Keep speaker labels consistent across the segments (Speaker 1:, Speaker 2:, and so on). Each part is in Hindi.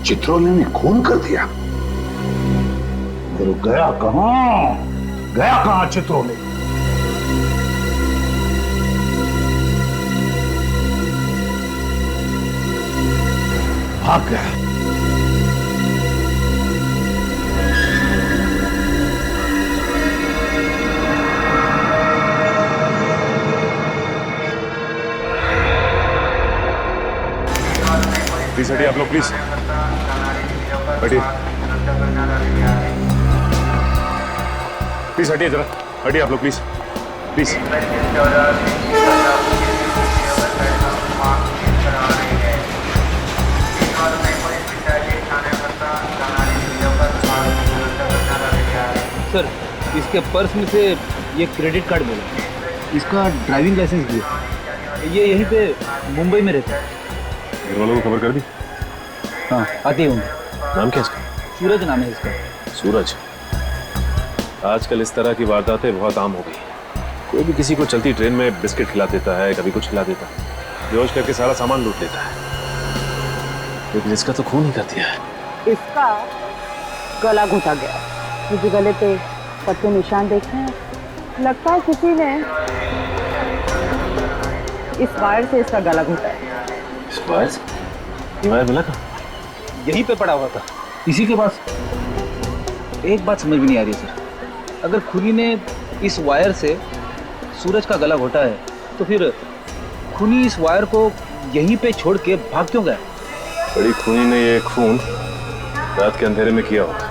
Speaker 1: चित्रोले ने खून कर दिया? फिर गया कहां चित्रोले? भाग गया।
Speaker 2: प्लीज हटिए आप लोग, प्लीज हटिए, प्लीज हटिए, जरा हटिए आप लोग, प्लीज प्लीज।
Speaker 3: सर, इसके पर्स में से ये क्रेडिट कार्ड मिला, इसका ड्राइविंग लाइसेंस भी है। ये यहीं पे मुंबई में रहता है।
Speaker 2: घर वालों को खबर कर दी?
Speaker 3: हाँ, आते होंगे।
Speaker 2: नाम क्या इसका?
Speaker 3: सूरज नाम है इसका।
Speaker 2: सूरज। आजकल इस तरह की वारदातें बहुत आम हो गई। कोई भी किसी को चलती ट्रेन में बिस्किट खिला देता है, कभी कुछ खिला देता है, बेहोश करके सारा सामान लूट लेता है। लेकिन इसका तो खून ही कर दिया है।
Speaker 4: इसका गला घोटा गया। मुझे गले पे पत्ते निशान देखे हैं, लगता है किसी ने इस वायर से इसका गला घोटा है।
Speaker 2: इस वायर से? ये वायर मिला कहाँ?
Speaker 3: यहीं पे पड़ा हुआ था, इसी के पास। एक बात समझ में नहीं आ रही सर, अगर खूनी ने इस वायर से सूरज का गला घोटा है तो फिर खूनी इस वायर को यहीं पे छोड़ के भाग क्यों गया?
Speaker 2: बड़ी खूनी ने ये खून रात के अंधेरे में किया होगा,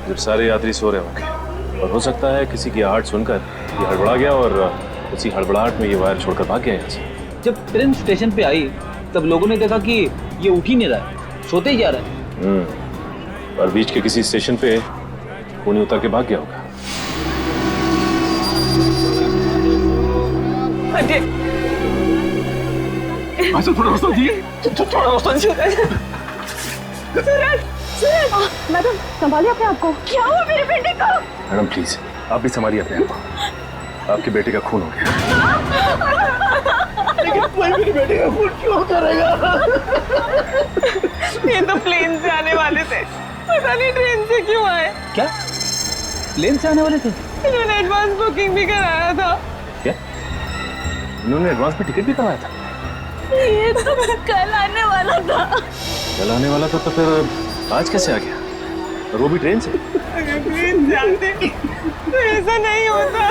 Speaker 2: जब सारे यात्री सो रहे होंगे। और हो सकता है किसी की आहट सुनकर ये हड़बड़ा गया और उसी हड़बड़ाहट में ये वायर छोड़कर भाग गया यहाँ से।
Speaker 3: जब ट्रेन स्टेशन पे आई तब लोगों ने देखा कि ये उठ ही नहीं रहा है, सोते ही जा रहा है।
Speaker 2: और बीच के किसी स्टेशन पे खूनी उतर के भाग गया होगा।
Speaker 1: अच्छा, थोड़ा रास्ता दिए, थोड़ा रास्ता दीजिए।
Speaker 4: मैडम, संभालिए अपने आप को। क्या हुआ मेरे बेटे को?
Speaker 2: मैडम प्लीज, आप भी संभालिए अपने आप को। आपके बेटे का खून हो गया।
Speaker 1: लेकिन कोई मेरे बेटे का खून क्यों करेगा?
Speaker 5: ये तो प्लेन से आने वाले थे, पता नहीं ट्रेन से क्यों आए।
Speaker 3: क्या प्लेन से आने वाले थे?
Speaker 5: इन्होंने एडवांस बुकिंग भी कराया था।
Speaker 2: क्या? इन्होंने एडवांस में टिकट भी करवाया था?
Speaker 5: ये तो कल आने वाला था।
Speaker 2: कल आने वाला था तो फिर आज कैसे आ गया? और वो भी ट्रेन से?
Speaker 5: अगर प्लेन से आते तो ऐसा नहीं होता।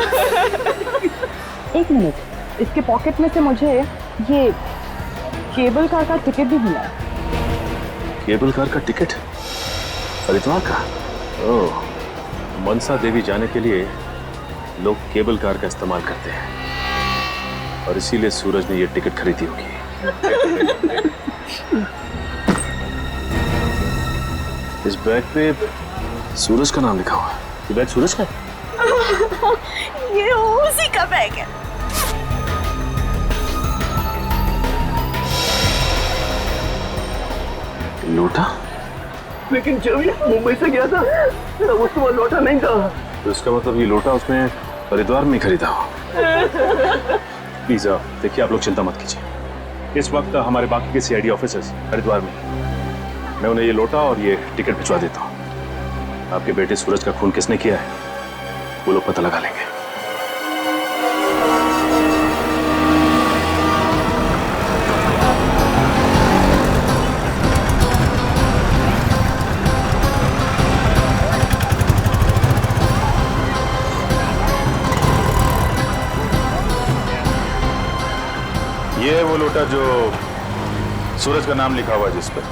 Speaker 4: एक मिनट, इसके पॉकेट में से मुझे ये केबल कार का टिकट भी मिला।
Speaker 2: केबल कार का टिकट? हरिद्वार का? ओह, मनसा देवी जाने के लिए लोग केबल कार का इस्तेमाल करते हैं और इसीलिए सूरज ने ये टिकट खरीदी होगी। इस बैग पे सूरज का नाम लिखा हुआ है। ये बैग सूरज का है?
Speaker 5: ये उसी का बैग है।
Speaker 2: लोटा?
Speaker 1: लेकिन जब ये मुंबई से गया था वो तो लौटा नहीं था।
Speaker 2: तो इसका मतलब ये लोटा उसने हरिद्वार में ही खरीदा हो। प्लीज देखिए, आप लोग चिंता मत कीजिए। इस वक्त हमारे बाकी के सीआईडी ऑफिसर्स हरिद्वार में, मैं उन्हें ये लोटा और ये टिकट भिजवा देता हूँ। आपके बेटे सूरज का खून किसने किया है वो लोग पता लगा लेंगे।
Speaker 6: ये वो लोटा जो सूरज का नाम लिखा हुआ है जिस पर,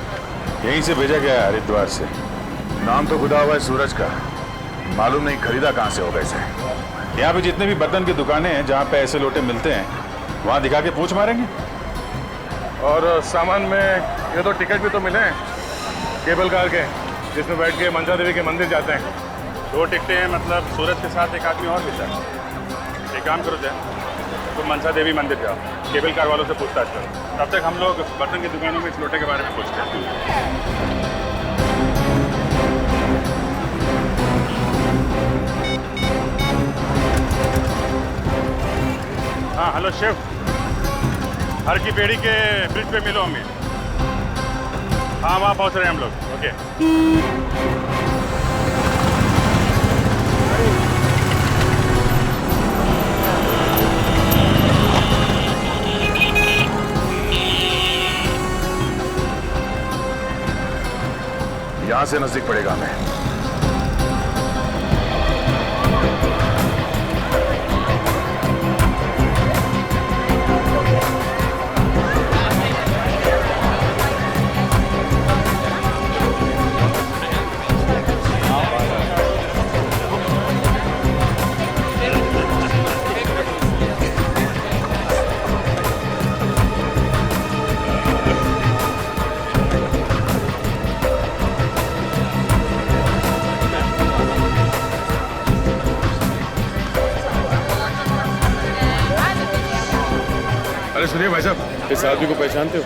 Speaker 6: यहीं से भेजा गया है हरिद्वार से। नाम तो खुदा हुआ है सूरज का, मालूम नहीं खरीदा कहाँ से होगा इसे। यहाँ पे जितने भी बर्तन की दुकानें हैं जहाँ पे ऐसे लोटे मिलते हैं वहाँ दिखा के पूछ मारेंगे। और सामान में ये तो टिकट भी तो मिले हैं केबल कार के, जिसमें बैठ के मनसा देवी के मंदिर जाते हैं। 2 टिकटें हैं, मतलब सूरज के साथ एक आदमी और भी था। एक काम करो जाए, तुम मनसा देवी मंदिर जाओ, केबल कार वालों से पूछताछ करो। तब तक हम लोग बर्तन की दुकानों में इस लोटे के बारे में पूछते हैं। हाँ हेलो शेफ, हर की पेड़ी के ब्रिज पे मिलो हमें। हाँ वहाँ पहुँच रहे हैं हम लोग। ओके। यहाँ से नजदीक पड़ेगा हमें। अरे सुनिए भाई साहब, इस आदमी को पहचानते हो?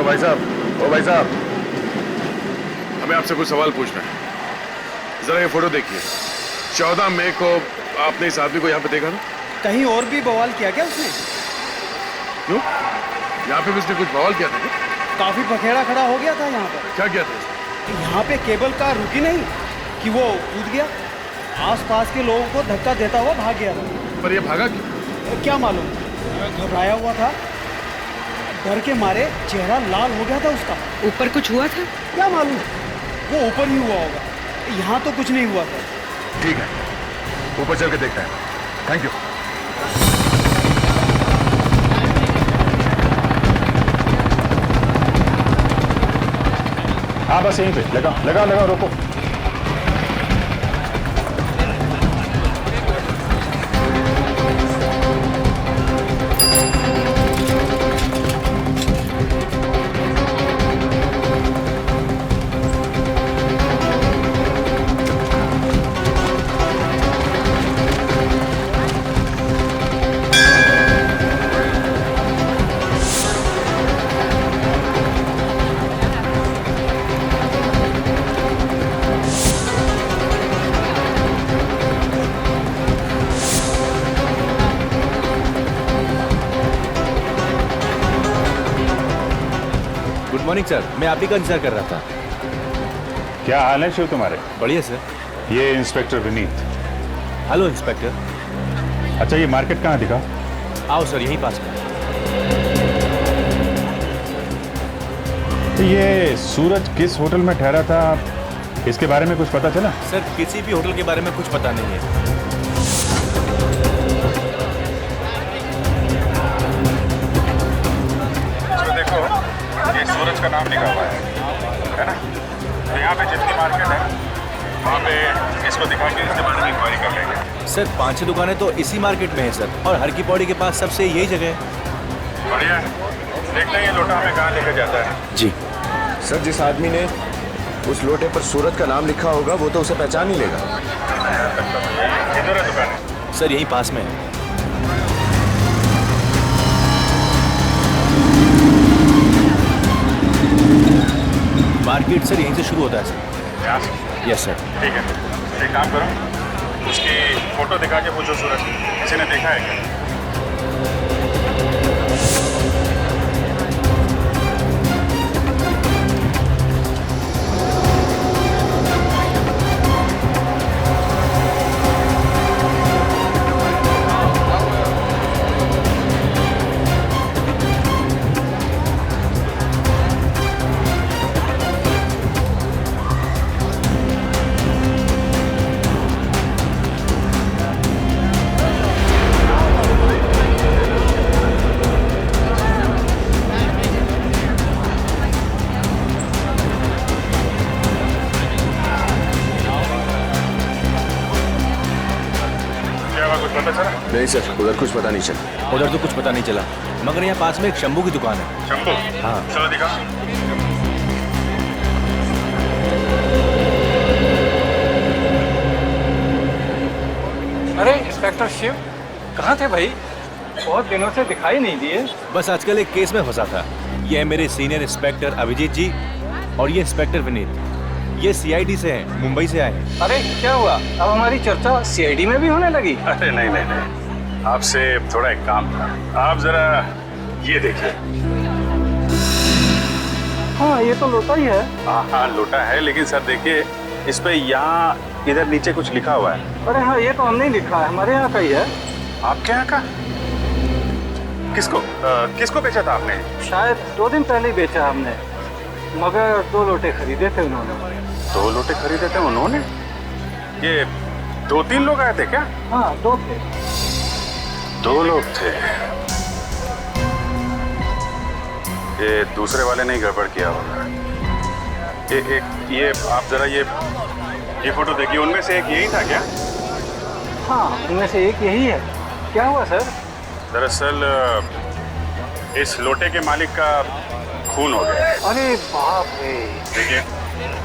Speaker 6: भाई साहब, ओ भाई साहब, हमें आपसे कुछ सवाल पूछना है। जरा ये फोटो देखिए। 14 मई को आपने इस आदमी को यहाँ पे देखा था?
Speaker 7: कहीं और भी बवाल किया क्या उसने?
Speaker 6: क्यों? यहाँ पे भी उसने कुछ बवाल किया था क्या?
Speaker 7: काफी पखेड़ा खड़ा हो गया था यहाँ पर।
Speaker 6: क्या किया था उसने?
Speaker 7: यहाँ पे केबल कार रुकी नहीं कि वो कूद गया, आसपास के लोगों को धक्का देता हुआ भाग गया था।
Speaker 6: पर ये भागा क्यों?
Speaker 7: क्या मालूम, घबराया हुआ था, डर के मारे चेहरा लाल हो गया था उसका।
Speaker 5: ऊपर कुछ हुआ था?
Speaker 7: क्या मालूम, वो ऊपर ही हुआ होगा, यहाँ तो कुछ नहीं हुआ था।
Speaker 6: ठीक है, ऊपर चल के देखते हैं। Thank you. हाँ बस यहीं पे लगा रोको।
Speaker 3: गुड मॉर्निंग सर, मैं आप ही का इंतजार कर रहा था।
Speaker 6: क्या हाल है शिव तुम्हारे?
Speaker 3: बढ़िया सर।
Speaker 6: ये इंस्पेक्टर विनीत।
Speaker 3: Hello inspector.
Speaker 6: अच्छा, ये मार्केट कहाँ दिखा?
Speaker 3: आओ सर, यहीं पास में।
Speaker 6: तो ये सूरज किस होटल में ठहरा था, इसके बारे में कुछ पता चला?
Speaker 3: सर किसी भी होटल के बारे में कुछ पता नहीं है।
Speaker 6: देखो, ये सूरज का नाम लिखा हुआ है ना? तो यहाँ पे जितनी मार्केट है वहाँ पे इसको दिखा के इसके बारे में इंक्वायरी कर लेंगे।
Speaker 3: सर 5-6 दुकानें तो इसी मार्केट में है सर, और हर की पौड़ी के पास सबसे यही जगह है।
Speaker 6: बढ़िया है, देखते हैं ये लोटा हमें कहाँ लेकर जाता है।
Speaker 3: जी
Speaker 8: सर, जिस आदमी ने उस लोटे पर सूरज का नाम लिखा होगा वो तो उसे पहचान ही लेगा।
Speaker 6: किधर है दुकान?
Speaker 3: सर यहीं पास में है। मार्केट सर यहीं से शुरू होता है सर।
Speaker 6: यहाँ से?
Speaker 3: Yes sir.
Speaker 6: ठीक है, एक काम करो, उसकी फोटो दिखा के पूछो सूरज किसी ने देखा है क्या?
Speaker 8: नहीं सर, उधर कुछ पता नहीं चला।
Speaker 9: उधर तो कुछ पता नहीं चला, मगर यहाँ पास में एक शंभू की दुकान है।
Speaker 6: शंभू?
Speaker 9: हाँ।
Speaker 6: चलो दिखा।
Speaker 3: अरे इंस्पेक्टर शिव, कहाँ थे भाई? बहुत दिनों से दिखाई नहीं दिए।
Speaker 9: बस आजकल एक केस में फंसा था। ये है मेरे सीनियर इंस्पेक्टर अभिजीत जी और ये इंस्पेक्टर विनीत। ये सीआईडी से हैं, मुंबई से आए हैं।
Speaker 3: अरे क्या हुआ, अब हमारी चर्चा सीआईडी में भी होने लगी?
Speaker 6: अरे नहीं नहीं नहीं, आपसे थोड़ा एक काम था। आप जरा ये देखिए।
Speaker 3: हाँ ये तो लोटा ही है।
Speaker 6: हाँ लोटा है, लेकिन सर देखिए इस पे यहाँ इधर नीचे कुछ लिखा हुआ है।
Speaker 3: अरे हाँ ये तो हमने ही लिखा है, हमारे यहाँ का ही है।
Speaker 6: आपके यहाँ का? किसको किसको बेचा था आपने?
Speaker 3: शायद 2 दिन पहले ही बेचा हमने, मगर 2 लोटे खरीदे थे उन्होंने।
Speaker 6: 2 लोटे खरीदे थे उन्होंने? ये 2-3 लोग आए थे क्या?
Speaker 3: हाँ 2 थे।
Speaker 6: 2 लोग थे। ये दूसरे वाले ने गड़बड़ किया होगा। ये आप जरा ये फोटो देखिए, उनमें से एक यही था क्या?
Speaker 3: हाँ उनमें से एक यही है। क्या हुआ सर?
Speaker 6: दरअसल इस लोटे के मालिक का खून हो गया।
Speaker 3: अरे बाप रे।
Speaker 6: देखिए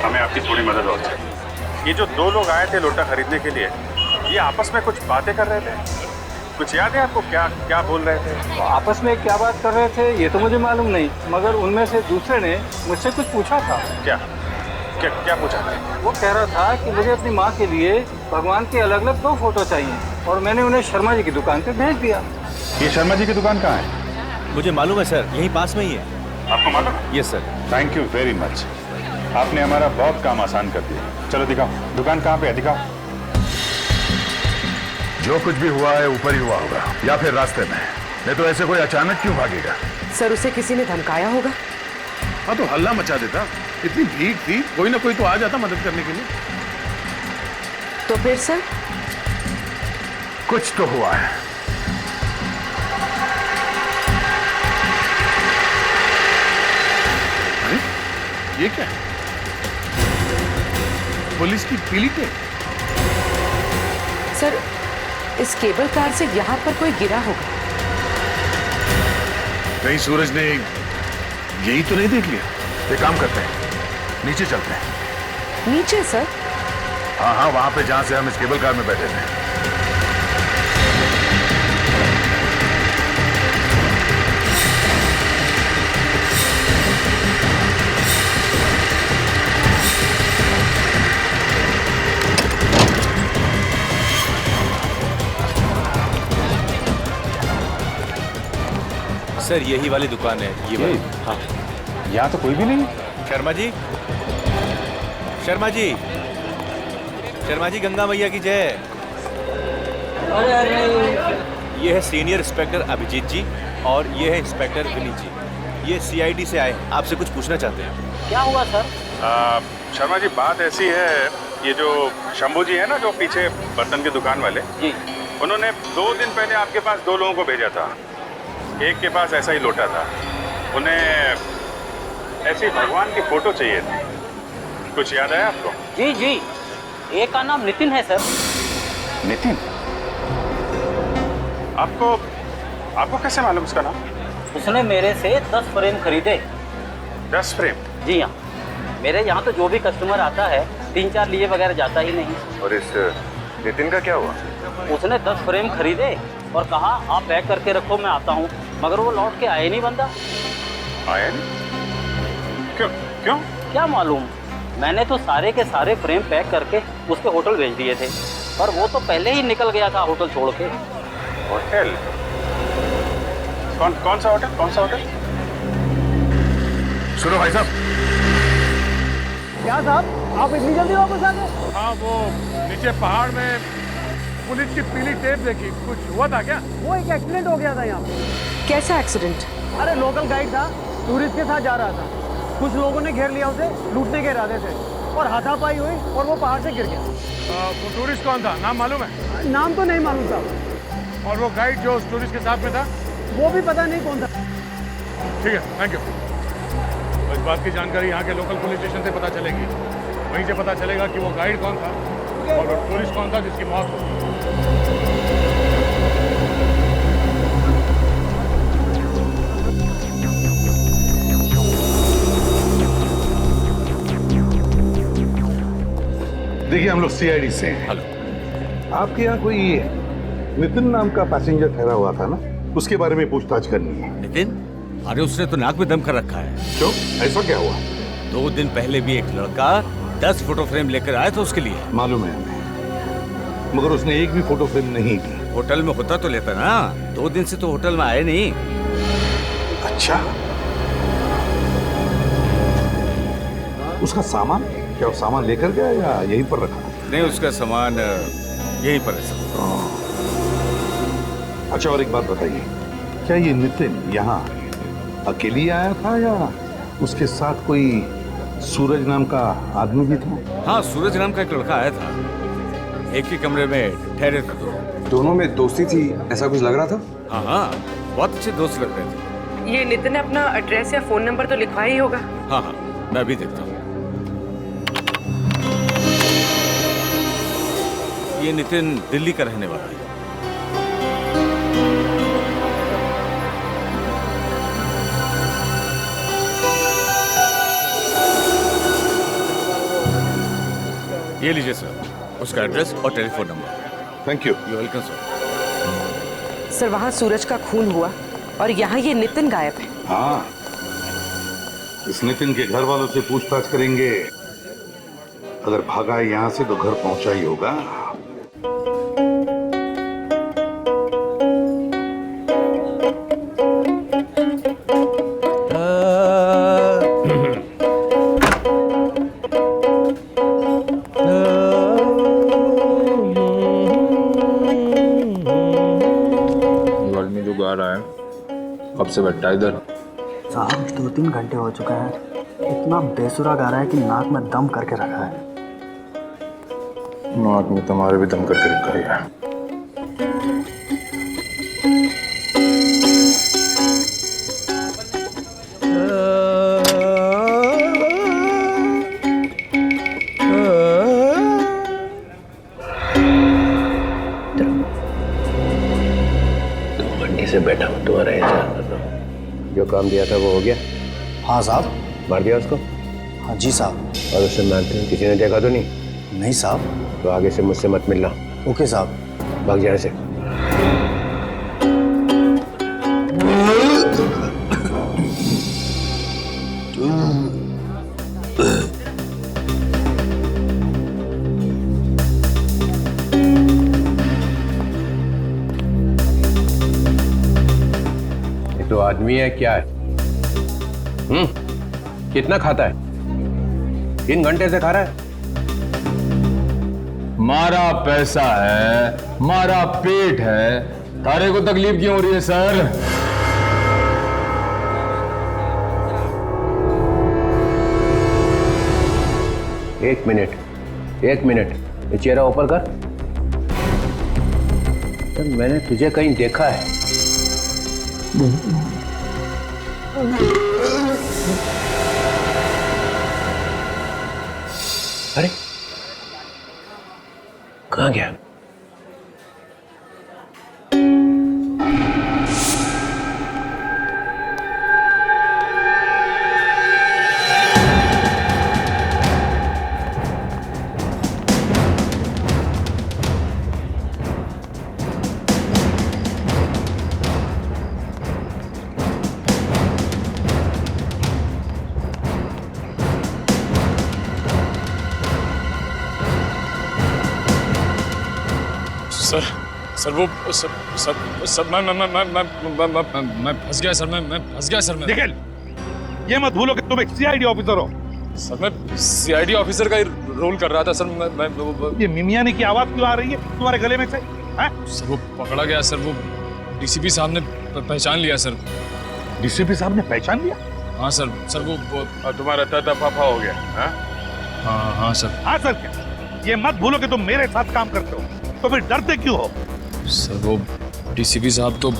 Speaker 6: हमें आपकी थोड़ी मदद और चाहिए। ये जो 2 लोग आए थे लोटा खरीदने के लिए, ये आपस में कुछ बातें कर रहे थे। कुछ याद है आपको क्या क्या बोल रहे थे?
Speaker 3: आपस में क्या बात कर रहे थे ये तो मुझे मालूम नहीं, मगर उनमें से दूसरे ने मुझसे कुछ पूछा था।
Speaker 6: क्या क्या क्या पूछा था?
Speaker 3: वो कह रहा था कि मुझे अपनी माँ के लिए भगवान के अलग अलग 2 फोटो चाहिए, और मैंने उन्हें शर्मा जी की दुकान पे भेज दिया।
Speaker 6: ये शर्मा जी की दुकान कहाँ है?
Speaker 9: मुझे मालूम है सर, यहीं पास में ही है।
Speaker 6: आपको मालूम?
Speaker 9: Yes sir.
Speaker 6: Thank you very much, आपने हमारा बहुत काम आसान कर दिया। चलो दिखाओ दुकान कहाँ पे है, दिखाओ।
Speaker 10: जो कुछ भी हुआ है ऊपर ही हुआ होगा या फिर रास्ते में, नहीं तो ऐसे कोई अचानक क्यों भागेगा?
Speaker 5: सर उसे किसी ने धमकाया होगा।
Speaker 10: हाँ तो हल्ला मचा देता, इतनी भीड़ थी, कोई ना कोई तो आ जाता मदद करने के लिए।
Speaker 5: तो फिर सर?
Speaker 10: कुछ तो हुआ है। अरे ये क्या है? पुलिस की पीली टेप।
Speaker 5: सर इस केबल कार से यहाँ पर कोई गिरा होगा।
Speaker 10: कहीं सूरज ने यही तो नहीं देख लिया? एक काम करते हैं, नीचे चलते हैं।
Speaker 5: नीचे सर?
Speaker 10: हाँ हाँ वहां पे जहां से हम इस केबल कार में बैठे थे।
Speaker 9: सर यही वाली दुकान है, ये वाली। हाँ
Speaker 6: यहाँ तो कोई भी नहीं।
Speaker 9: शर्मा जी, शर्मा जी, शर्मा जी, गंगा मैया की जय। ये है सीनियर इंस्पेक्टर अभिजीत जी और ये है इंस्पेक्टर विनीत जी। ये सीआईडी से आए, आपसे कुछ पूछना चाहते हैं।
Speaker 3: क्या हुआ सर?
Speaker 6: शर्मा जी बात ऐसी है, ये जो शंभू जी है ना, जो पीछे बर्तन की दुकान वाले
Speaker 3: जी,
Speaker 6: उन्होंने 2 दिन पहले आपके पास 2 लोगों को भेजा था। एक के पास ऐसा ही लोटा था, उन्हें ऐसी भगवान की फोटो चाहिए थी। कुछ याद है आपको?
Speaker 3: जी जी, एक का नाम नितिन है सर।
Speaker 6: नितिन? आपको कैसे मालूम उसका नाम?
Speaker 3: उसने मेरे से 10 फ्रेम खरीदे।
Speaker 6: 10 फ्रेम?
Speaker 3: जी हाँ, मेरे यहाँ तो जो भी कस्टमर आता है 3-4 लिए बगैर जाता ही नहीं।
Speaker 6: और इस नितिन का क्या हुआ?
Speaker 3: उसने 10 फ्रेम खरीदे और कहा आप पैक करके रखो, मैं आता हूँ, मगर वो लौट के आए नहीं बंदा।
Speaker 6: आया नहीं? क्यों क्यों?
Speaker 3: क्या मालूम, मैंने तो सारे के सारे फ्रेम पैक करके उसके होटल भेज दिए थे, पर वो तो पहले ही निकल गया था होटल छोड़ के।
Speaker 6: होटल? कौन सा होटल? कौन सा होटल?
Speaker 10: सुनो भाई साहब।
Speaker 1: क्या साहब, आप इतनी जल्दी वापस आ गए?
Speaker 10: हाँ वो नीचे पहाड़ में पुलिस की पीली टेप देखी, कुछ हुआ था क्या?
Speaker 1: वो एक एक्सीडेंट हो गया था यहाँ पे।
Speaker 5: कैसा एक्सीडेंट?
Speaker 1: अरे लोकल गाइड था, टूरिस्ट के साथ जा रहा था। कुछ लोगों ने घेर लिया उसे, लूटने के इरादे से, और हाथापाई हुई और वो पहाड़ से गिर गया।
Speaker 10: वो टूरिस्ट कौन था, नाम मालूम है?
Speaker 1: नाम तो नहीं मालूम साहब।
Speaker 10: और वो गाइड जो उस टूरिस्ट के साथ में था?
Speaker 1: वो भी पता नहीं कौन था।
Speaker 10: ठीक है, थैंक यू। इस बात की जानकारी यहाँ के लोकल पुलिस स्टेशन से पता चलेगी, वहीं से पता चलेगा कि वो गाइड कौन था और वो टूरिस्ट कौन था जिसकी मौत हुई।
Speaker 11: हम लोग सीआईडी से हैं।
Speaker 9: हेलो।
Speaker 11: आपके यहाँ कोई नितिन नाम का पैसेंजर ठहरा हुआ था ना, उसके बारे में पूछताछ करनी है।
Speaker 9: नितिन? अरे उसने तो नाक में दम कर रखा है।
Speaker 11: क्यों, ऐसा क्या हुआ?
Speaker 9: 2 दिन पहले भी एक लड़का 10 फोटो फ्रेम लेकर आया था उसके लिए।
Speaker 11: मालूम है हमें, मगर उसने एक भी फोटो फ्रेम नहीं दी।
Speaker 9: होटल में होता तो लेता ना, 2 दिन से तो होटल में आए नहीं।
Speaker 11: अच्छा, उसका सामान क्या, वो सामान लेकर गया या यहीं पर रखा?
Speaker 9: नहीं, उसका सामान यहीं पर है सब।
Speaker 11: अच्छा, और एक बात बताइए, क्या ये नितिन यहाँ अकेली आया था या उसके साथ कोई सूरज नाम का आदमी भी था?
Speaker 9: हाँ, सूरज नाम का एक लड़का आया था, एक ही कमरे में ठहरे थे।
Speaker 8: दोनों में दोस्ती थी, ऐसा कुछ लग रहा था?
Speaker 9: हाँ हाँ, बहुत अच्छे दोस्त लग रहे थे।
Speaker 5: ये नितिन ने अपना एड्रेस या फोन नंबर तो लिखवा ही होगा।
Speaker 9: हाँ हाँ, मैं भी देखता हूँ। ये नितिन दिल्ली का रहने वाला है। ये लीजिए सर, उसका एड्रेस और telephone number.
Speaker 11: Thank you.
Speaker 9: You welcome sir.
Speaker 5: Sir, वहाँ सूरज का खून हुआ और यहाँ ये नितिन गायब है।
Speaker 11: हाँ, इस नितिन के घर वालों से पूछताछ करेंगे। अगर भागा है यहाँ से तो घर पहुंचा ही होगा।
Speaker 3: कब से बैठा इधर?
Speaker 1: साहब 2-3 घंटे हो चुका है, इतना बेसुरा गा रहा है कि नाक में दम करके रखा है।
Speaker 6: नाक में तुम्हारे भी दम करके रखा है।
Speaker 8: से बैठा हूँ, तुम्हारा इंतजार कर रहा हूँ। जो काम दिया था वो हो गया?
Speaker 1: हाँ साहब।
Speaker 8: मार दिया उसको?
Speaker 1: हाँ जी साहब।
Speaker 8: और उससे मारते हैं किसी ने देखा तो नहीं?
Speaker 1: नहीं साहब।
Speaker 8: तो आगे से मुझसे मत मिलना।
Speaker 1: ओके साहब।
Speaker 8: भाग जाने से। तो आदमी है क्या है? कितना खाता है? 3 घंटे से खा रहा है।
Speaker 6: मारा पैसा है, मारा पेट है, तारे को तकलीफ क्यों हो रही है सर?
Speaker 8: एक मिनट, ये चेहरा ऊपर कर। तो मैंने तुझे कहीं देखा है। अरे कहाँ गया?
Speaker 10: सर वो सर मैं फंस गया सर। मैं फंस गया सर।
Speaker 11: निखिल, ये मत भूलो कि तुम एक सीआईडी ऑफिसर हो।
Speaker 10: सर मैं सीआईडी ऑफिसर का ही रोल कर रहा था सर। मैं
Speaker 11: ये मिमियाने की आवाज क्यों आ रही है तुम्हारे गले में से?
Speaker 10: सर वो पकड़ा गया सर। वो डीसीपी साहब ने पहचान लिया सर।
Speaker 11: डीसीपी साहब ने पहचान लिया?
Speaker 10: हाँ सर वो
Speaker 6: तुम्हारा तफाफा हो गया?
Speaker 10: हाँ सर।
Speaker 11: हाँ सर क्या? ये मत भूलो कि तुम मेरे साथ काम करते हो, तो फिर डरते क्यों हो?
Speaker 10: सर वो डीसीपी साहब तो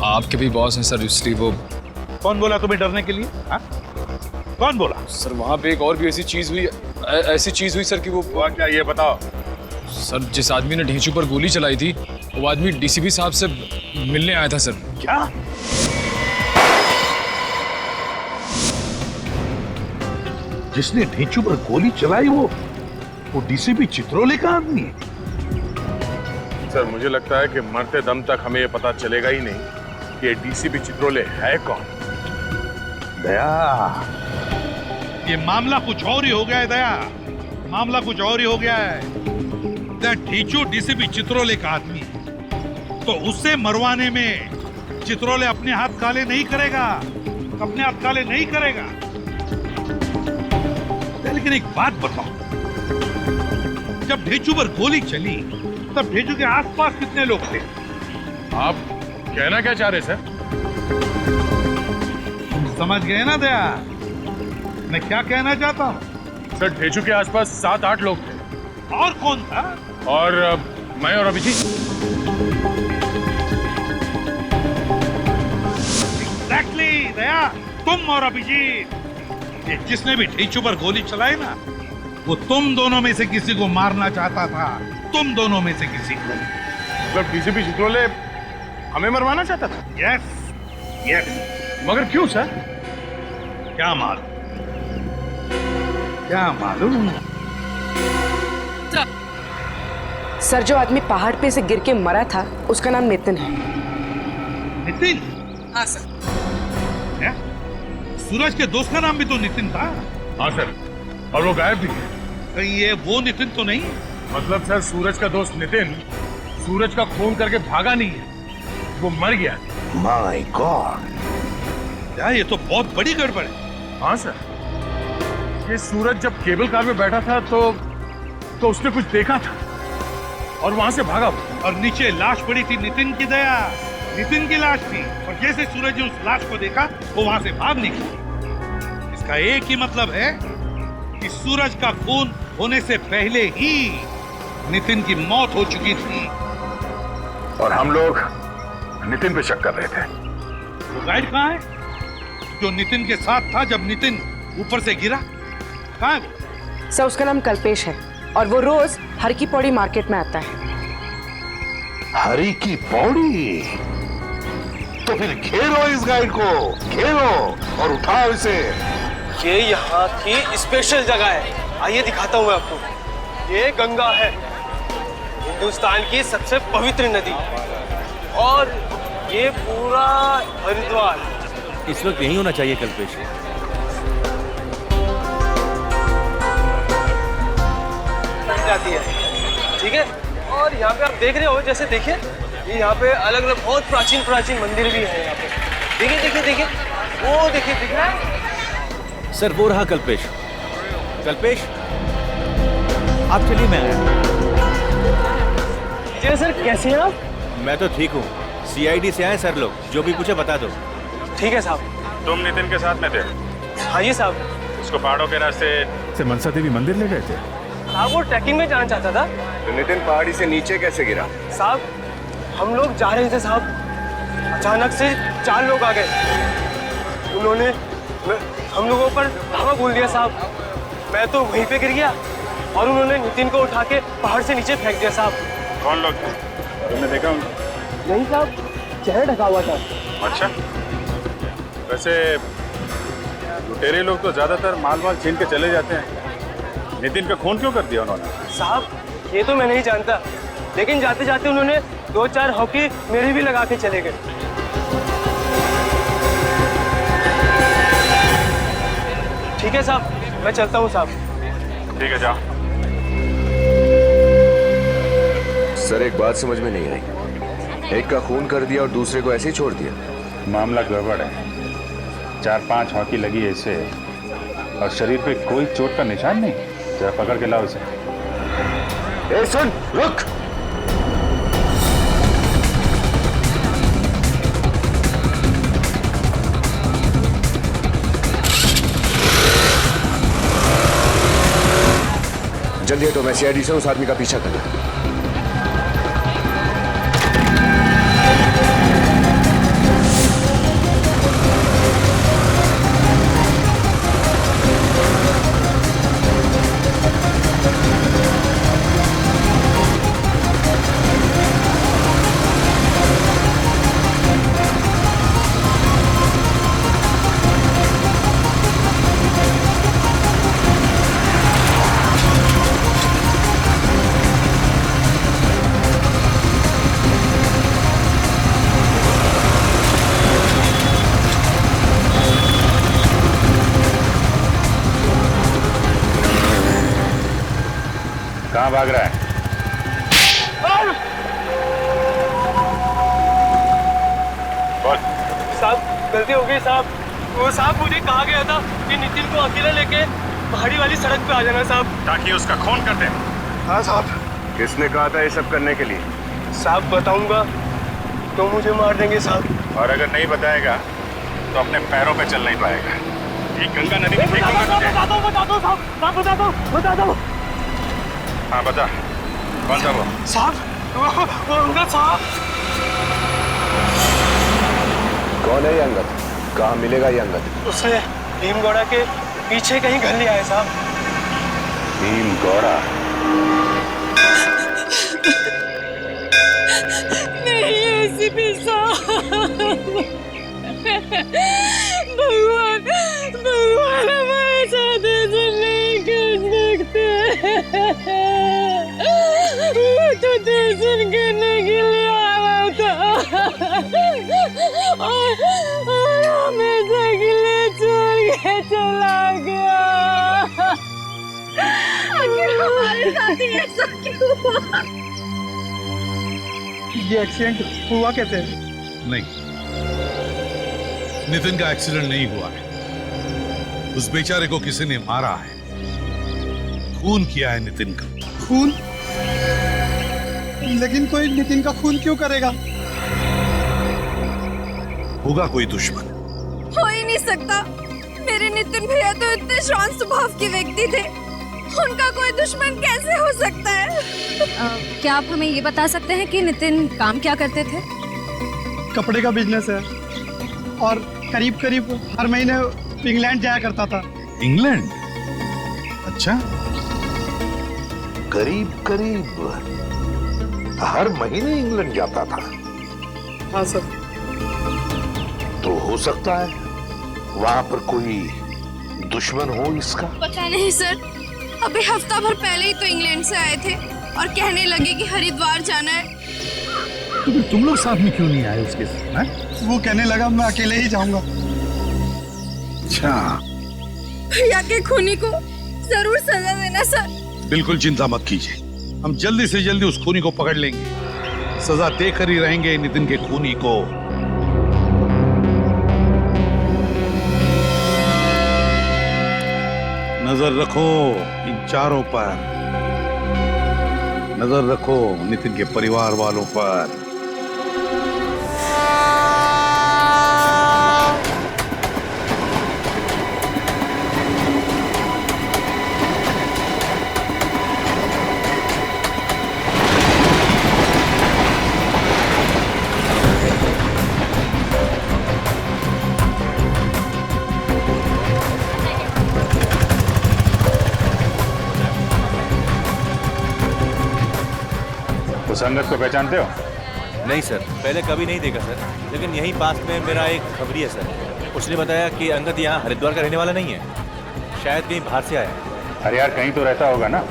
Speaker 10: आपके भी बॉस हैं सर, इसलिए वो।
Speaker 11: कौन बोला तुम्हें डरने के लिए? हा? कौन बोला?
Speaker 10: सर वहाँ पे एक और भी ऐसी चीज हुई सर कि वो
Speaker 6: क्या, ये बताओ।
Speaker 10: सर जिस आदमी ने ढेंचू पर गोली चलाई थी वो आदमी डीसीपी साहब से मिलने आया था सर।
Speaker 11: क्या? जिसने ढेंचू पर गोली चलाई वो वो डीसीपी चित्रोले का आदमी है।
Speaker 10: सर मुझे लगता है कि मरते दम तक हमें ये पता चलेगा ही नहीं कि डीसीपी चित्रोले है कौन।
Speaker 11: दया,
Speaker 12: ये मामला कुछ और ही हो गया है दया, मामला कुछ और ही हो गया है। ढीचू डीसीपी चित्रोले का आदमी है, तो उससे मरवाने में चित्रोले अपने हाथ काले नहीं करेगा, अपने हाथ काले नहीं करेगा। लेकिन एक बात बताओ, जब ढीचू पर गोली चली तब ढीचू के आसपास कितने लोग थे?
Speaker 10: आप कहना क्या चाह रहे सर?
Speaker 12: समझ गए ना दया मैं क्या कहना चाहता हूँ?
Speaker 10: सर ढेचू के आसपास 7-8 लोग थे।
Speaker 12: और कौन था?
Speaker 10: और मैं और अभिजीत।
Speaker 12: एग्जैक्टली दया, तुम और अभिजीत। ये जिसने भी ढीचू पर गोली चलाई ना, वो तुम दोनों में से किसी को मारना चाहता था, तुम दोनों में से किसी को।
Speaker 10: मतलब डीसीपी चित्रोले हमें मरवाना चाहता था?
Speaker 12: Yes yes.
Speaker 10: मगर क्यों सर?
Speaker 12: क्या मालूम, क्या मालूम।
Speaker 5: सर जो आदमी पहाड़ पे से गिर के मरा था उसका नाम नितिन है।
Speaker 12: नितिन?
Speaker 5: हाँ सर।
Speaker 12: क्या? सूरज के दोस्त का नाम भी तो नितिन था।
Speaker 10: हाँ सर, और वो गायब भी है।
Speaker 12: कहीं ये वो नितिन तो नहीं?
Speaker 10: मतलब सर सूरज का दोस्त नितिन सूरज का खून करके भागा नहीं है, वो मर गया।
Speaker 11: माय गॉड,
Speaker 12: यार ये तो बहुत बड़ी गड़बड़ है।
Speaker 10: हाँ सर, ये सूरज जब केबल कार में बैठा था तो उसने कुछ देखा था और वहां से भागा।
Speaker 12: और नीचे लाश पड़ी थी नितिन की दया, नितिन की लाश थी। और जैसे सूरज ने उस लाश को देखा वो वहां से भाग निकला। इसका एक ही मतलब है कि सूरज का खून होने से पहले ही नितिन की मौत हो चुकी थी।
Speaker 6: और हम लोग नितिन पे शक कर रहे थे।
Speaker 12: वो गाइड कहाँ है जो नितिन के साथ था जब नितिन ऊपर से गिरा? कहाँ है वो?
Speaker 5: सर उसका नाम कल्पेश है और वो रोज हर की पौड़ी मार्केट में आता है।
Speaker 11: हरी की पौड़ी? तो फिर घेरो इस गाइड को, घेरो और उठाओ इसे।
Speaker 7: ये यहाँ की स्पेशल जगह है, आइए दिखाता हूँ मैं आपको। ये गंगा है, हिंदुस्तान की सबसे पवित्र नदी, और ये पूरा हरिद्वार।
Speaker 9: इस वक्त यही होना चाहिए कल्पेश।
Speaker 7: जाती है, ठीक है। और यहाँ पे आप देख रहे हो, जैसे देखिए ये यहाँ पे अलग अलग बहुत प्राचीन प्राचीन मंदिर भी हैं यहाँ पे। देखिए देखिए देखिए, वो देखिए, दिख रहा है?
Speaker 9: सर वो रहा कल्पेश। कल्पेश आप चलिए, मैं आया।
Speaker 7: जी सर, कैसे हैं आप?
Speaker 9: मैं तो ठीक हूँ, सीआईडी से आए सर लोग, जो भी पूछे बता दो।
Speaker 7: ठीक है साहब।
Speaker 6: तुम नितिन के साथ में थे?
Speaker 7: हाँ जी साहब।
Speaker 6: उसको पहाड़ों के रास्ते से मनसा देवी मंदिर ले गए थे?
Speaker 7: साहब वो ट्रैकिंग में जाना चाहता था।
Speaker 8: तो नितिन पहाड़ी से नीचे कैसे गिरा?
Speaker 7: साहब हम लोग जा रहे थे साहब, अचानक से 4 लोग आ गए। उन्होंने हम लोगों पर धावा बोल दिया साहब। मैं तो वहीं पे गिर गया और उन्होंने नितिन को उठा के पहाड़ से नीचे फेंक दिया साहब।
Speaker 6: कौन लोग थे? तुमने देखा उनको?
Speaker 7: नहीं साहब, चेहरा ढका हुआ था।
Speaker 6: अच्छा, वैसे लुटेरे लोग तो ज्यादातर माल छीन के चले जाते हैं। नितिन का खून क्यों कर दिया उन्होंने?
Speaker 7: साहब ये तो मैं नहीं जानता, लेकिन जाते जाते उन्होंने 2-4 हॉकी मेरे भी लगा के चले गए। ठीक है साहब, मैं चलता हूँ साहब।
Speaker 6: ठीक है, जाओ।
Speaker 8: सर एक बात समझ में नहीं आई, एक का खून कर दिया और दूसरे को ऐसे ही छोड़ दिया।
Speaker 6: मामला गड़बड़ है। 4-5 हॉकी लगी है इसे, और शरीर पे कोई चोट का निशान नहीं। जरा पकड़ के लाओ इसे।
Speaker 8: ए सुन, रुक। जल्दी हटो, मैं सीआईडी से उस आदमी का पीछा करना।
Speaker 6: कहाँ भाग रहा है? बोल।
Speaker 7: साहब गलती हो गई साहब। वो साहब मुझे कहा गया था कि नितिन को अकेला लेके पहाड़ी वाली सड़क पे आ जाना साहब,
Speaker 6: ताकि उसका खून कर दे।
Speaker 7: हाँ साहब।
Speaker 6: किसने कहा था ये सब करने के लिए?
Speaker 7: साहब बताऊंगा तो मुझे मार देंगे साहब।
Speaker 6: और अगर नहीं बताएगा तो अपने पैरों पे चल नहीं पाएगा। ये गंगा नदी में फेंकूंगा तुझे।
Speaker 7: बता दो साहब, बता दो।
Speaker 6: हाँ बता, कौन था वो?
Speaker 7: साहब वो अंगद साहब।
Speaker 8: कौन है ये अंगद? कहाँ मिलेगा ये अंगद?
Speaker 7: उसे भीमगौड़ा के पीछे कहीं घर ले आए साहब।
Speaker 6: भीमगौड़ा?
Speaker 13: नहीं एसीपी साहब, भगवान हमारे साथ ऐसा नहीं कर सकते। वो तो दर्शन करने के लिए आया था और हमें अकेले छोड़ के चला गया। आखिर हमारे साथ ही ऐसा क्यों हुआ?
Speaker 1: ये एक्सीडेंट हुआ कैसे?
Speaker 12: नहीं, नितिन का एक्सीडेंट नहीं हुआ है। उस बेचारे को किसी ने मारा है, खून किया है नितिन का।
Speaker 1: खून? लेकिन कोई नितिन का खून क्यों करेगा?
Speaker 12: होगा कोई दुश्मन।
Speaker 13: हो ही नहीं सकता। मेरे नितिन भैया तो इतने शांत स्वभाव के व्यक्ति थे, उनका कोई दुश्मन कैसे हो सकता है? क्या आप हमें ये बता सकते हैं कि नितिन काम क्या करते थे?
Speaker 1: कपड़े का बिजनेस है और करीब करीब हर महीने इंग्लैंड जाया करता था।
Speaker 12: इंग्लैंड? अच्छा।
Speaker 11: करीब करीब हर महीने इंग्लैंड जाता था?
Speaker 1: हाँ सर।
Speaker 11: तो हो सकता है वहां पर कोई दुश्मन हो इसका।
Speaker 13: पता नहीं सर, अभी हफ्ता भर पहले ही तो इंग्लैंड से आए थे और कहने लगे कि हरिद्वार जाना है।
Speaker 12: तो फिर तुम लोग साथ में क्यों नहीं आए उसके साथ?
Speaker 1: वो कहने लगा मैं अकेले ही जाऊंगा।
Speaker 12: अच्छा।
Speaker 13: भैया के खूनी को जरूर सजा देना सर।
Speaker 12: बिल्कुल चिंता मत कीजिए, हम जल्दी से जल्दी उस खूनी को पकड़ लेंगे। सजा देकर ही रहेंगे नितिन के खूनी को। नजर रखो इन चारों पर, नजर रखो नितिन के परिवार वालों पर।
Speaker 6: उस अंगद को पहचानते हो?
Speaker 9: नहीं सर, पहले कभी नहीं देखा सर, लेकिन यहीं पास में मेरा एक खबरी है सर। उसने बताया कि अंगद यहाँ हरिद्वार का रहने वाला नहीं है, शायद कहीं बाहर से आया है।
Speaker 6: अरे यार कहीं तो रहता होगा ना?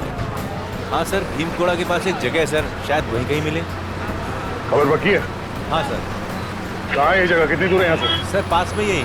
Speaker 9: हाँ सर, भीमकोड़ा के पास एक जगह है सर, शायद वहीं कहीं मिले।
Speaker 6: खबर पक्की है?
Speaker 9: हाँ सर।
Speaker 6: कहाँ है ये जगह, कितनी दूर है यहाँ से?
Speaker 9: सर पास में यही।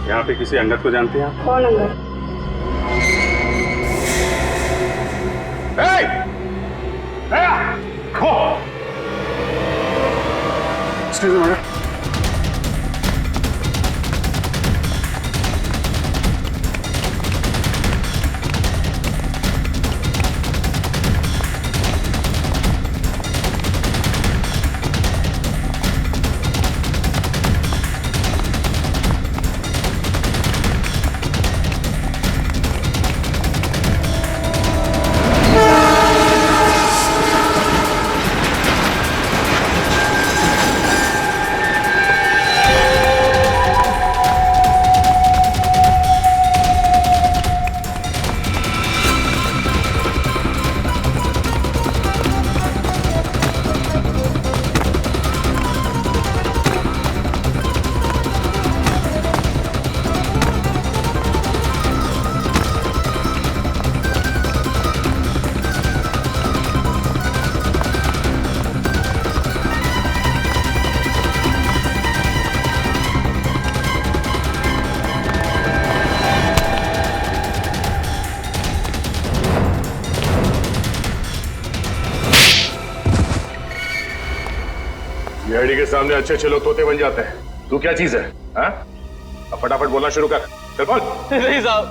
Speaker 6: यहाँ पे किसी अंगद को जानते हैं आप?
Speaker 4: कौन Angad?
Speaker 6: Excuse me, madam.
Speaker 2: CID के सामने अच्छे अच्छे लोग तोते बन जाते हैं। तू क्या चीज है? हाँ? अब फटाफट बोलना शुरू कर। चल बोल।
Speaker 7: नहीं साहब,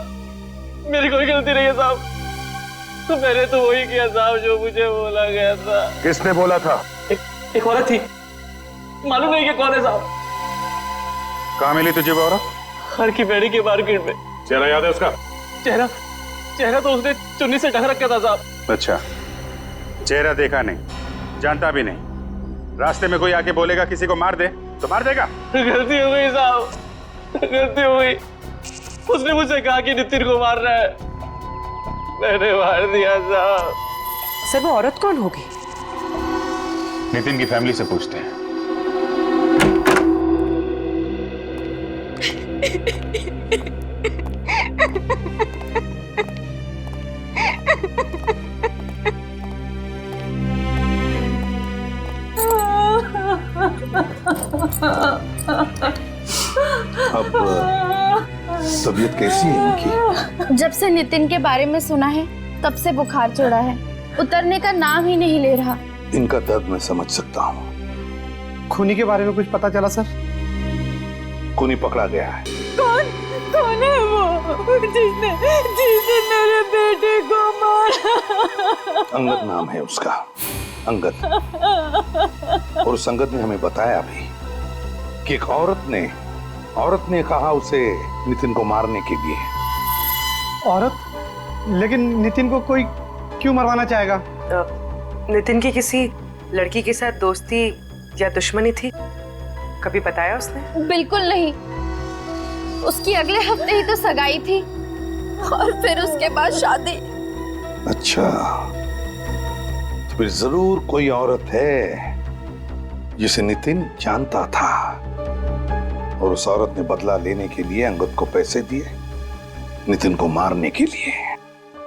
Speaker 7: मेरी कोई गलती नहीं है साहब। तो मैंने तो वही किया साहब जो मुझे बोला गया था।
Speaker 2: किसने बोला था?
Speaker 7: एक औरत थी, मालूम नहीं कि कौन है साहब।
Speaker 2: कहाँ मिली तुझे वो औरत?
Speaker 7: हर की पेड़ी के मार्केट में।
Speaker 2: चेहरा याद है उसका?
Speaker 7: चेहरा तो उसने चुन्नी से ढक रखा था साहब।
Speaker 6: अच्छा, चेहरा देखा नहीं, जानता भी नहीं। रास्ते में कोई आके बोलेगा किसी को मार दे तो मार देगा?
Speaker 7: गलती हो गई साहब, गलती हो गई। उसने मुझसे कहा कि नितिन को मार रहा है, मैंने मार दिया साहब।
Speaker 5: सर वो औरत कौन होगी?
Speaker 6: नितिन की फैमिली से पूछते हैं।
Speaker 11: अब तबीयत कैसी है इनकी?
Speaker 13: जब से नितिन के बारे में सुना है तब से बुखार चढ़ा है, उतरने का नाम ही नहीं ले रहा।
Speaker 11: इनका दर्द मैं समझ सकता हूँ।
Speaker 1: खूनी के बारे में कुछ पता चला सर?
Speaker 11: खूनी पकड़ा गया है।
Speaker 4: कौन है वो जिसने मेरे बेटे को मारा?
Speaker 11: अंगद नाम है उसका, अंगद। और उस अंगद ने हमें बताया भी कि एक औरत ने कहा उसे नितिन को मारने के लिए।
Speaker 1: औरत? लेकिन नितिन को कोई क्यों मरवाना चाहेगा?
Speaker 5: नितिन की किसी लड़की के साथ दोस्ती या दुश्मनी थी? कभी बताया उसने?
Speaker 13: बिल्कुल नहीं, उसकी अगले हफ्ते ही तो सगाई थी और फिर उसके बाद शादी।
Speaker 11: अच्छा, तो फिर जरूर कोई औरत है जिसे नितिन जानता था और उस औरत ने बदला लेने के लिए अंगद को पैसे दिए नितिन को मारने के लिए।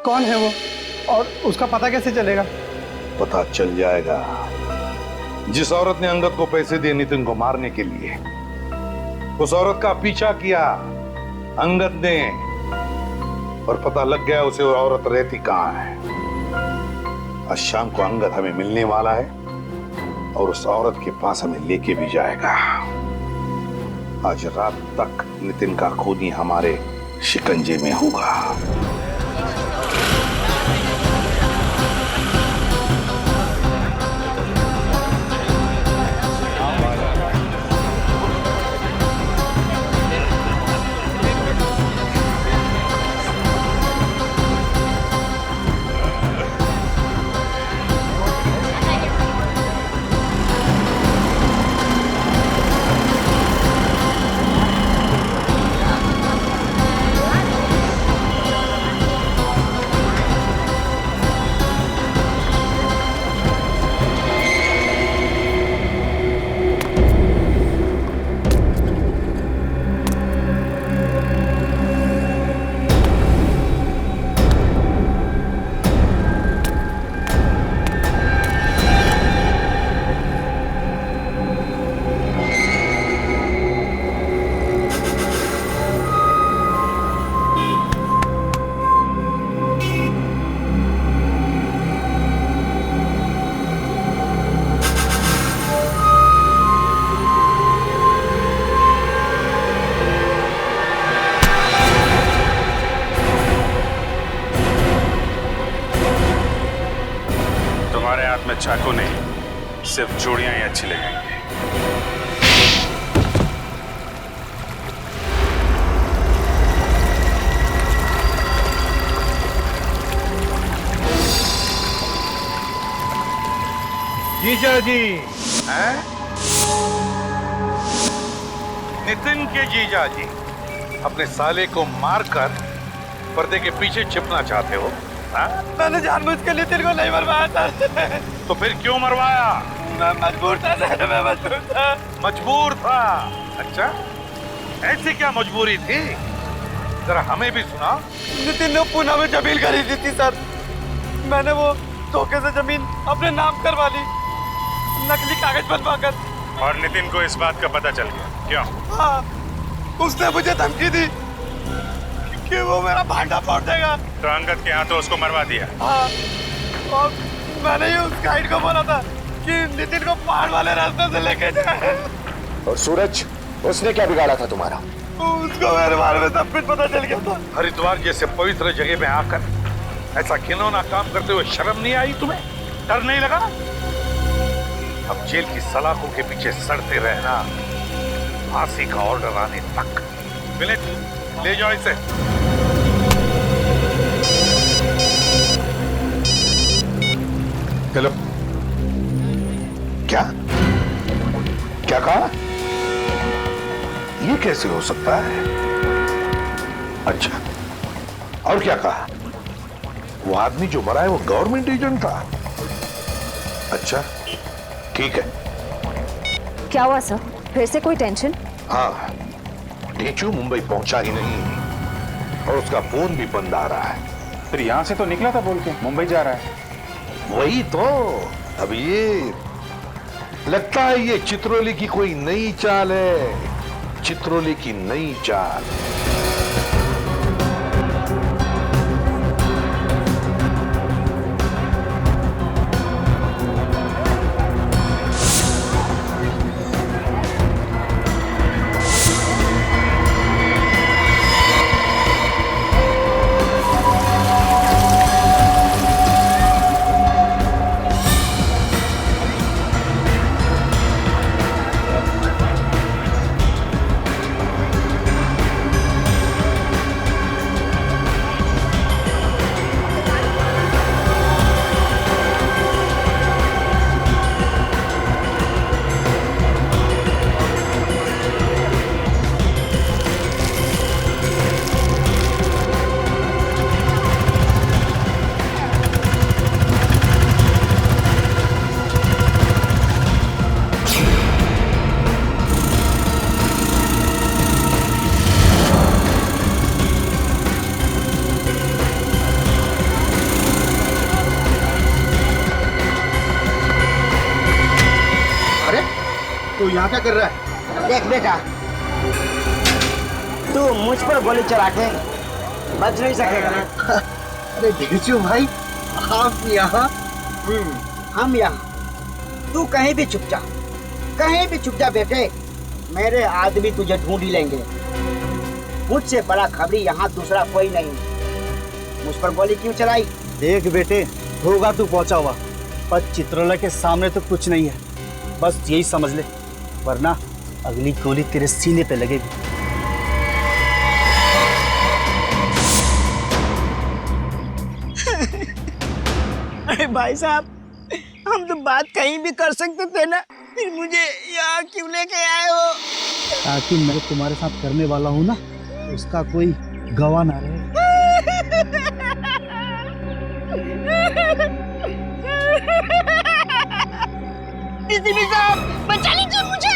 Speaker 1: कौन है वो और उसका पता कैसे चलेगा?
Speaker 11: पता चल जाएगा। जिस औरत ने अंगद को पैसे दिए नितिन को मारने के लिए, उस औरत का पीछा किया अंगद ने और पता लग गया उसे वो औरत रहती कहां है। आज शाम को अंगद हमें मिलने वाला है और उस औरत के पास हमें लेके भी जाएगा। आज रात तक नितिन का खूनी हमारे शिकंजे में होगा।
Speaker 6: चाकू नहीं, सिर्फ चूड़ियां ही अच्छी लगेंगी।
Speaker 11: जीजा जी हैं? नितिन के जीजा जी अपने साले को मारकर पर्दे के पीछे छिपना चाहते हो?
Speaker 7: मैंने जानबूझ के नितिन को नहीं मरवाया था।
Speaker 11: तो फिर क्यों मरवाया?
Speaker 7: मैं मजबूर था सर, मैं मजबूर था।
Speaker 11: मजबूर था? अच्छा, ऐसी क्या मजबूरी थी? जरा हमें भी सुना।
Speaker 7: नितिन ने पुणे में जमीन खरीदी थी सर। मैंने वो धोखे से जमीन अपने नाम करवा ली, नकली कागज बनवाकर।
Speaker 6: और नितिन को इस बात का पता चल गया? क्यों?
Speaker 7: हाँ, उसने मुझे धमकी दी कि वो मेरा भांडा फोड़ देगा।
Speaker 6: तो अंगद के हाथों उसको मरवा दिया?
Speaker 7: हाँ, और मैंने ही उस गाइड को बोला था कि नितिन को पहाड़ वाले रास्ते से लेके जाए।
Speaker 8: और सूरज, उसने क्या बिगाड़ा था तुम्हारा?
Speaker 7: उसको मेरे बारे में सब कुछ पता चल गया था।
Speaker 11: हरिद्वार जैसे पवित्र जगह में आकर ऐसा घिनौना काम करते हुए शर्म नहीं आई तुम्हें? डर नहीं लगा? अब जेल की सलाखों के पीछे सड़ते रहना, फांसी का ऑर्डर आने तक। विलेट, ले जाओ इसे।
Speaker 6: हेलो,
Speaker 11: क्या क्या कहा? ये कैसे हो सकता है? अच्छा, और क्या कहा? वो आदमी जो मरा है वो गवर्नमेंट एजेंट था? अच्छा, ठीक है।
Speaker 14: क्या हुआ सर, फिर से कोई टेंशन?
Speaker 11: हाँ, ढेंचू मुंबई पहुंचा ही नहीं और उसका फोन भी बंद आ रहा है।
Speaker 3: फिर यहाँ से तो निकला था बोल के मुंबई जा रहा है।
Speaker 11: वही तो। अब ये लगता है ये चित्रोली की कोई नई चाल है, चित्रोली की नई चाल।
Speaker 15: तू यहाँ क्या कर रहा है?
Speaker 16: देख बेटा, तू मुझ पर गोली चला के बच नहीं सकेगा।
Speaker 15: अरे ढेंचू भाई, आप यहाँ?
Speaker 16: हम यहाँ। तू कहीं भी छुप जा, कहीं भी छुप जा बेटे, मेरे आदमी तुझे ढूंढ ही लेंगे। मुझसे बड़ा खबरी यहाँ दूसरा कोई नहीं। मुझ पर गोली क्यों चलाई?
Speaker 15: देख बेटे, होगा तू पहुंचा हुआ, पर चित्रोला के सामने तो कुछ नहीं है, बस यही समझ ले, वरना अगली गोली तेरे सीने पे लगेगी।
Speaker 16: अरे भाई साहब, हम तो बात कहीं भी कर सकते थे ना, फिर मुझे यहाँ क्यों लेके आए हो?
Speaker 15: ताकि मैं तुम्हारे साथ करने वाला हूँ ना, उसका कोई गवाह ना रहे।
Speaker 16: डीसीपी साहब, बचा लीजिए मुझे।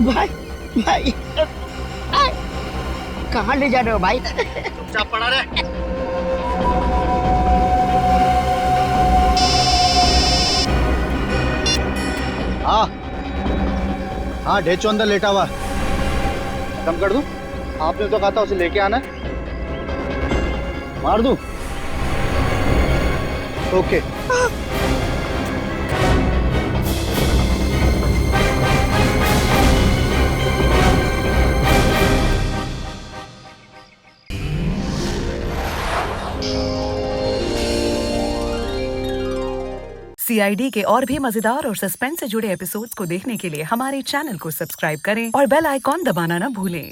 Speaker 16: भाई भाई कहाँ ले जा रहे हो भाई?
Speaker 15: चुपचाप पड़ा रहे। हाँ ढेचो अंदर लेटा हुआ। खत्म कर दूं? आपने तो कहा था उसे लेके आना है। मार दूं? ओके।
Speaker 17: CID के और भी मजेदार और सस्पेंस से जुड़े एपिसोड्स को देखने के लिए हमारे चैनल को सब्सक्राइब करें और बेल आइकॉन दबाना ना भूलें।